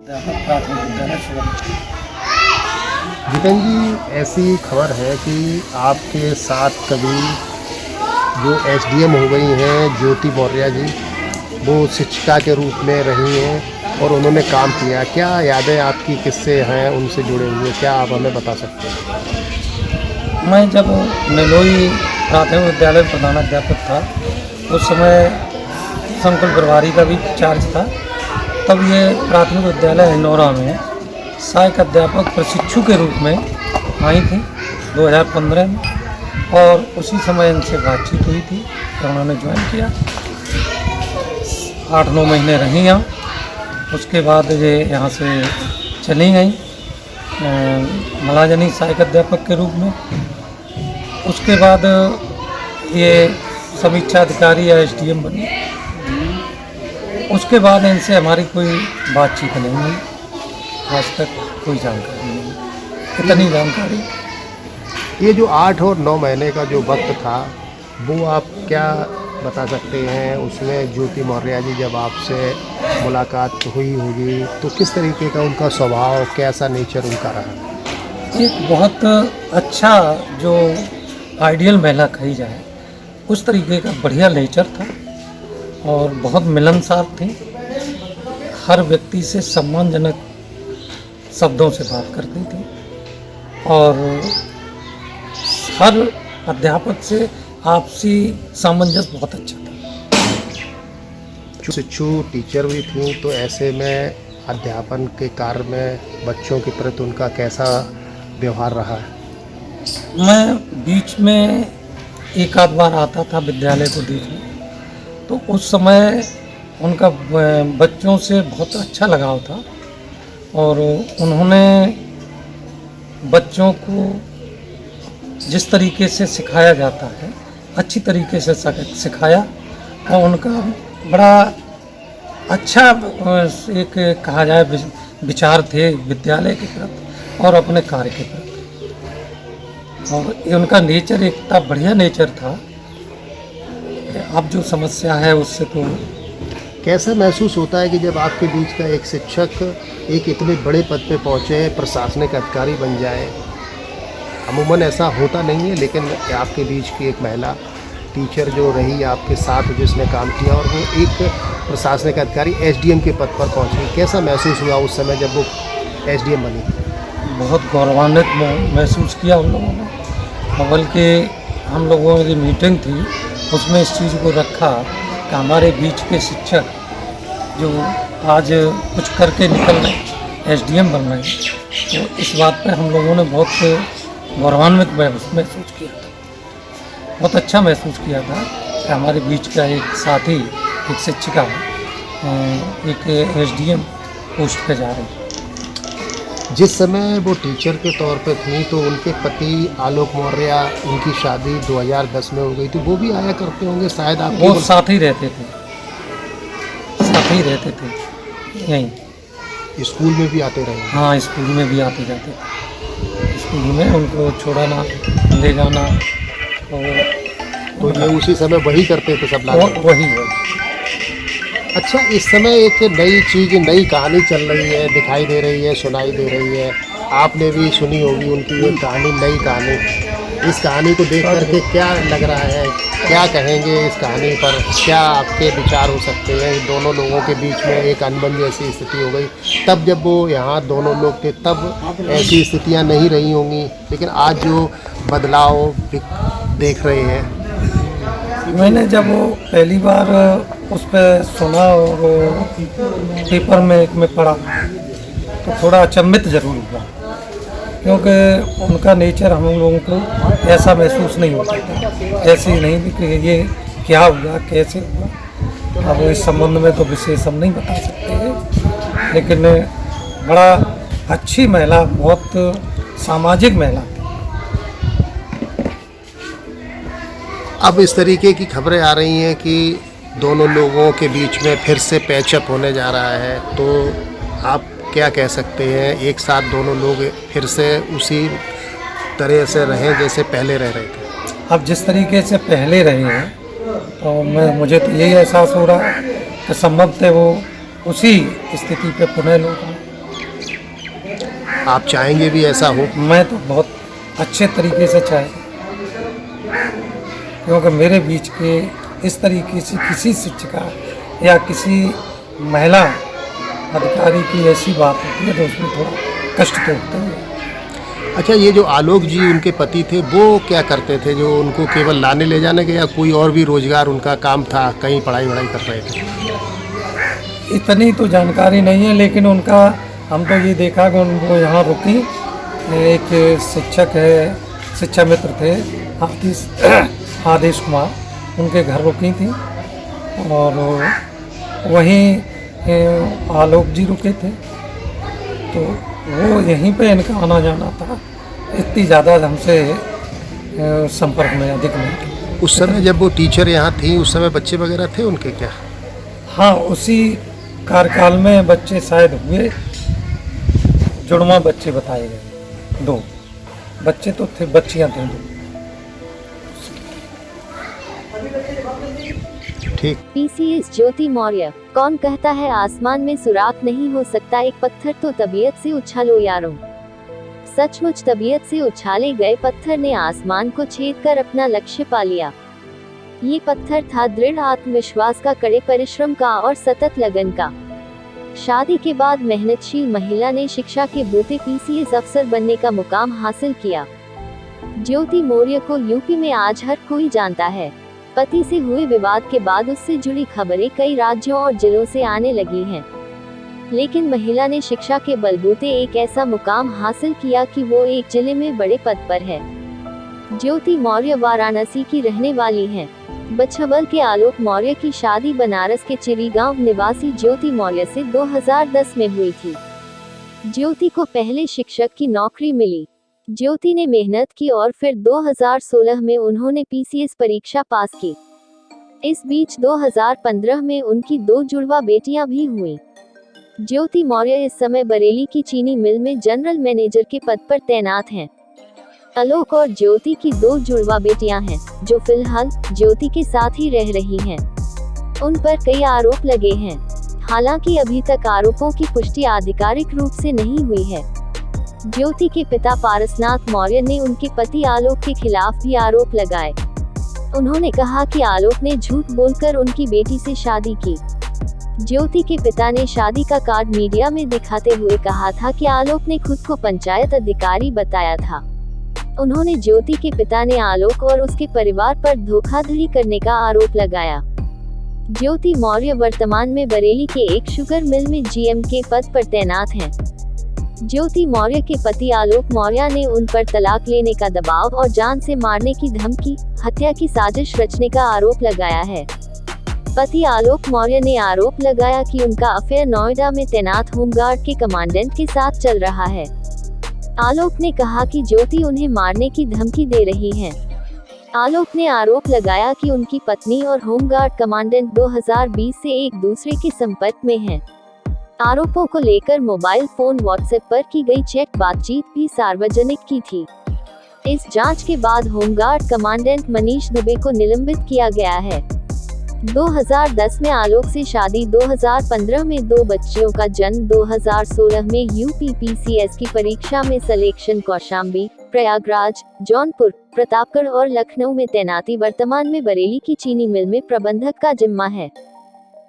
प्राथमिक विद्यालय सुगम। जितेंद्र जी, ऐसी खबर है कि आपके साथ कभी जो एसडीएम हो गई हैं ज्योति मौर्य जी, वो शिक्षिका के रूप में रही हैं और उन्होंने काम किया। क्या यादें आपकी किससे हैं उनसे जुड़े हुए, क्या आप हमें बता सकते हैं? मैं जब नेलोई प्राथमिक विद्यालय में प्रधानाध्यापक था, उस समय संकुल प्रभारी का भी चार्ज था। तब ये प्राथमिक विद्यालय हिंडौरा में सहायक अध्यापक प्रशिक्षु के रूप में आई थी 2015 में, और उसी समय इनसे बातचीत हुई थी तो उन्होंने ज्वाइन किया। 8-9 महीने रही यहाँ। उसके बाद ये यहाँ से चली गई मलाजनी सहायक अध्यापक के रूप में। उसके बाद ये समीक्षा अधिकारी या एसडीएम बनी। उसके बाद इनसे हमारी कोई बातचीत नहीं हुई, आज तक कोई जानकारी नहीं, इतनी जानकारी। ये जो 8 और 9 महीने का जो वक्त था, वो आप क्या बता सकते हैं? उसमें ज्योति मौर्य जी जब आपसे मुलाकात हुई होगी तो किस तरीके का उनका स्वभाव, कैसा नेचर उनका रहा? एक बहुत अच्छा, जो आइडियल महिला कही जाए उस तरीके का बढ़िया नेचर था और बहुत मिलनसार थी। हर व्यक्ति से सम्मानजनक शब्दों से बात करती थी और हर अध्यापक से आपसी सामंजस्य बहुत अच्छा था। शिक्षु टीचर भी थी, तो ऐसे में अध्यापन के कार्य में बच्चों के प्रति उनका कैसा व्यवहार रहा है? मैं बीच में एक आध बार आता था विद्यालय को देखने, तो उस समय उनका बच्चों से बहुत अच्छा लगाव था और उन्होंने बच्चों को जिस तरीके से सिखाया जाता है अच्छी तरीके से सिखाया और उनका बड़ा अच्छा एक कहा जाए विचार थे विद्यालय के प्रति और अपने कार्य के प्रति। और ये उनका नेचर एक बढ़िया नेचर था। अब जो समस्या है उससे तो कैसा महसूस होता है कि जब आपके बीच का एक शिक्षक एक इतने बड़े पद पे पहुँचे, प्रशासनिक अधिकारी बन जाए? अमूमन ऐसा होता नहीं है, लेकिन आपके बीच की एक महिला टीचर जो रही आपके साथ, जिसने काम किया, और वो एक प्रशासनिक अधिकारी एसडीएम के पद पर पहुँची, कैसा महसूस हुआ उस समय जब वो एसडीएम बनी? बहुत गौरवान्वित महसूस किया हम लोगों ने। बल्कि हम लोगों की मीटिंग थी उसमें इस चीज़ को रखा कि हमारे बीच के शिक्षक जो आज कुछ करके निकल रहे एसडीएम बन रहे हैं, तो इस बात पे हम लोगों ने बहुत गौरवान्वित महसूस किया था। बहुत अच्छा महसूस किया था कि हमारे बीच का एक साथी, एक शिक्षिका एक एसडीएम पोस्ट पे जा रही है। जिस समय वो टीचर के तौर पे थी तो उनके पति आलोक मौर्य, उनकी शादी 2010 में हो गई थी, वो भी आया करते होंगे शायद? आप वो साथ ही रहते थे यहीं। स्कूल में भी आते रहे? हाँ, स्कूल में भी आते जाते थे। स्कूल में उनको छोड़ाना, ले जाना, और तो ये उसी समय वही करते थे सब लोग? वही। अच्छा, इस समय एक नई चीज़, नई कहानी चल रही है, दिखाई दे रही है, सुनाई दे रही है, आपने भी सुनी होगी उनकी ये कहानी, नई कहानी। इस कहानी को देख करके क्या लग रहा है, क्या कहेंगे इस कहानी पर? क्या आपके विचार हो सकते हैं? दोनों लोगों के बीच में एक अनबन जैसी स्थिति हो गई, तब जब वो यहाँ दोनों लोग थे तब ऐसी स्थितियाँ नहीं रही होंगी, लेकिन आज जो बदलाव देख रहे हैं। मैंने जब वो पहली बार उस पर सुना और पेपर में एक में पढ़ा तो थोड़ा अचंभित ज़रूर हुआ, क्योंकि उनका नेचर हम लोगों को ऐसा महसूस नहीं होता था। ऐसे ही नहीं भी कि ये क्या हुआ, कैसे हुआ। अब इस संबंध में तो विशेष हम नहीं बता सकते हैं, लेकिन बड़ा अच्छी महिला, बहुत सामाजिक महिला। अब इस तरीके की खबरें आ रही हैं कि दोनों लोगों के बीच में फिर से पैचअप होने जा रहा है, तो आप क्या कह सकते हैं? एक साथ दोनों लोग फिर से उसी तरह से रहें जैसे पहले रह रहे थे? अब जिस तरीके से पहले रहे हैं तो मुझे तो यही एहसास हो रहा है कि संभवतः वो उसी स्थिति पे पुनः लौट आए। आप चाहेंगे भी ऐसा हो? मैं तो बहुत अच्छे तरीके से चाहे, क्योंकि मेरे बीच के इस तरीके से किसी शिक्षिका या किसी महिला अधिकारी की ऐसी बात होती है तो उसमें थोड़ा कष्ट तो होता है। अच्छा, ये जो आलोक जी उनके पति थे वो क्या करते थे, जो उनको केवल लाने ले जाने के, या कोई और भी रोजगार उनका काम था, कहीं पढ़ाई वढ़ाई कर रहे थे? इतनी तो जानकारी नहीं है, लेकिन उनका हम तो ये देखा कि उनको यहाँ रुकी, एक शिक्षक है, शिक्षा मित्र थे आदेश कुमार, उनके घर रुकी थी और वहीं आलोक जी रुके थे, तो वो यहीं पे इनका आना जाना था। इतनी ज़्यादा हमसे संपर्क में अधिक नहीं थी। उस समय जब वो टीचर यहाँ थी उस समय बच्चे वगैरह थे उनके क्या? हाँ, उसी कार्यकाल में बच्चे शायद हुए, जुड़वा बच्चे बताए गए, 2 बच्चे तो थे, बच्चियाँ थीं 2। ठीक। पीसीएस ज्योति मौर्य। कौन कहता है आसमान में सुराख नहीं हो सकता, एक पत्थर तो तबीयत से उछालो यारों। सचमुच तबीयत से उछाले गए पत्थर ने आसमान को छेद कर अपना लक्ष्य पा लिया। ये पत्थर था दृढ़ आत्मविश्वास का, कड़े परिश्रम का और सतत लगन का। शादी के बाद मेहनतशील महिला ने शिक्षा के बूते पीसीएस अफसर बनने का मुकाम हासिल किया। ज्योति मौर्य को यूपी में आज हर कोई जानता है। पति से हुए विवाद के बाद उससे जुड़ी खबरें कई राज्यों और जिलों से आने लगी हैं, लेकिन महिला ने शिक्षा के बलबूते एक ऐसा मुकाम हासिल किया कि वो एक जिले में बड़े पद पर है। ज्योति मौर्य वाराणसी की रहने वाली हैं। बछबल के आलोक मौर्य की शादी बनारस के चिरीगांव निवासी ज्योति मौर्य से 2010 में हुई थी। ज्योति को पहले शिक्षक की नौकरी मिली। ज्योति ने मेहनत की और फिर 2016 में उन्होंने पीसीएस परीक्षा पास की। इस बीच 2015 में उनकी 2 जुड़वा बेटियां भी हुईं। ज्योति मौर्य इस समय बरेली की चीनी मिल में जनरल मैनेजर के पद पर तैनात हैं। आलोक और ज्योति की 2 जुड़वा बेटियां हैं, जो फिलहाल ज्योति के साथ ही रह रही हैं। उन पर कई आरोप लगे हैं, हालांकि अभी तक आरोपों की पुष्टि आधिकारिक रूप से नहीं हुई है। ज्योति के पिता पारसनाथ मौर्य ने उनके पति आलोक के खिलाफ भी आरोप लगाए। उन्होंने कहा कि आलोक ने झूठ बोलकर उनकी बेटी से शादी की। ज्योति के पिता ने शादी का कार्ड मीडिया में दिखाते हुए कहा था कि आलोक ने खुद को पंचायत अधिकारी बताया था। उन्होंने ज्योति के पिता ने आलोक और उसके परिवार पर धोखाधड़ी करने का आरोप लगाया। ज्योति मौर्य वर्तमान में बरेली के एक शुगर मिल में जीएम के पद पर तैनात हैं। ज्योति मौर्य के पति आलोक मौर्य ने उन पर तलाक लेने का दबाव और जान से मारने की धमकी, हत्या की साजिश रचने का आरोप लगाया है। पति आलोक मौर्य ने आरोप लगाया कि उनका अफेयर नोएडा में तैनात होमगार्ड के कमांडेंट के साथ चल रहा है। आलोक ने कहा कि ज्योति उन्हें मारने की धमकी दे रही हैं। आलोक ने आरोप लगाया कि उनकी पत्नी और होमगार्ड कमांडेंट 2020 से एक दूसरे के संपर्क में हैं। आरोपों को लेकर मोबाइल फोन व्हाट्सएप पर की गई चैट बातचीत भी सार्वजनिक की थी। इस जांच के बाद होमगार्ड कमांडेंट मनीष दुबे को निलंबित किया गया है। 2010 में आलोक से शादी, 2015 में 2 बच्चियों का जन्म, 2016 में यूपीपीसीएस की परीक्षा में सिलेक्शन, कौशाम्बी, प्रयागराज, जौनपुर, प्रतापगढ़ और लखनऊ में तैनाती। वर्तमान में बरेली की चीनी मिल में प्रबंधक का जिम्मा है।